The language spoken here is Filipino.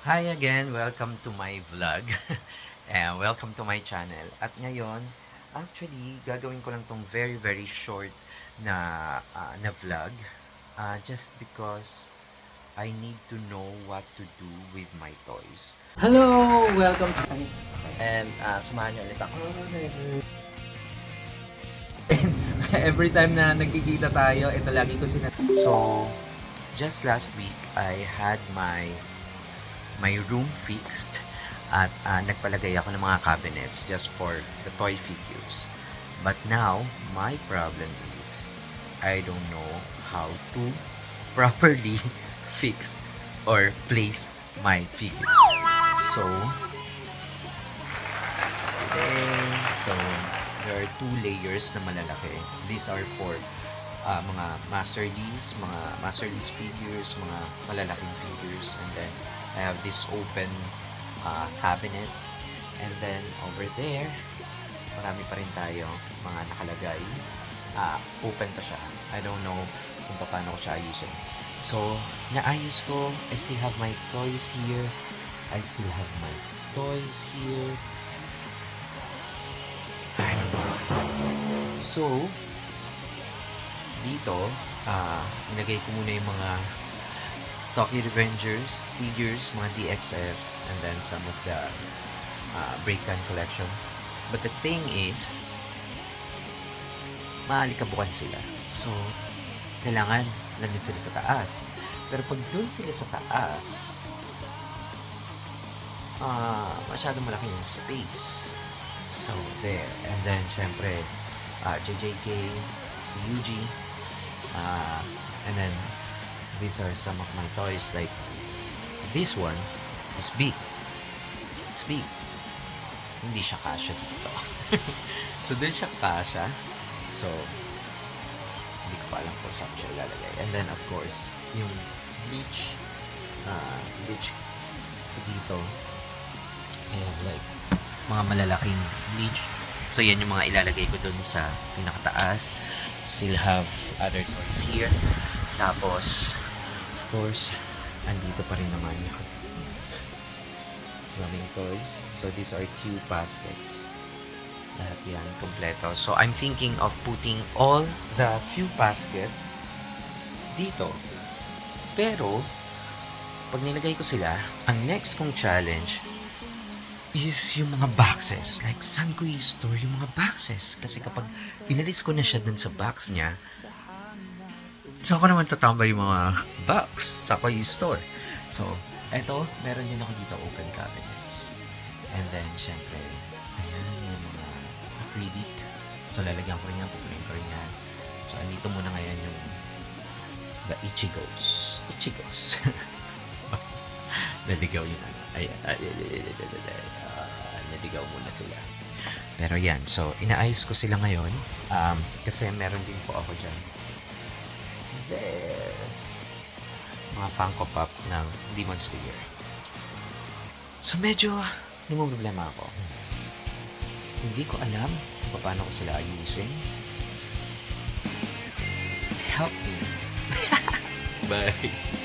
Hi again, welcome to my vlog and welcome to my channel. At ngayon, actually, gagawin ko lang tong very short na vlog just because I need to know what to do with my toys. Hello! Welcome to and samahan niyo ulit ako. Every time na nagkikita tayo, ito lagi ko So, just last week, I had my room fixed at nagpalagay ako ng mga cabinets just for the toy figures. But now, my problem is I don't know how to properly fix or place my figures. So, so there are two layers na malalaki. These are for mga Master Lee's figures, mga malalaking figures, and then I have this open cabinet, and then over there marami pa rin tayo mga nakalagay, open pa siya. I don't know kung paano ko siya ayusin. So, naayos ko. I still have my toys here. So, dito, nilagay ko muna yung mga Tokyo Revengers figures, mga DXF, and then some of the Breakdown collection. But the thing is, maalikabukan sila. So, kailangan nandun sila sa taas. Pero pag dun sila sa taas, masyadong malaki yung space. So, there. And then, syempre, JJK, si Yuji, and then, these are some of my toys. Like, this one is big. It's big. Hindi siya kasya dito. So, dun siya kasya. So, hindi ko pa alam kung saan siya lalagay. And then, of course, yung bleach dito. I have like mga malalaking bleach. So, yan yung mga ilalagay ko dun sa pinakataas. Still have other toys here. Tapos, of course, andito pa rin naman yung maraming toys. So, these are cute baskets. Lahat yan, kompleto. So, I'm thinking of putting all the cute basket dito. Pero, pag nilagay ko sila, ang next kong challenge is yung mga boxes. Like, saan ko i-store yung mga boxes? Kasi kapag inalis ko na siya dun sa box niya, saan ko naman tatambay yung mga box? Saan ko i-store? So, eto, meron din ako dito open cabinets. And then, syempre, ayan yung mga acrylic. So, lalagyan ko rin yan, pupunin ko rin yan. So, andito muna ngayon yung the Ichigos. Naligaw yun. Naligaw muna sila. Pero yan, so inaayos ko sila ngayon kasi meron din po ako dyan. There. Mga Funko Pop ng Demon Slayer. So medyo problema ako. Hindi ko alam kung paano ko sila ayusin. Help me. Bye.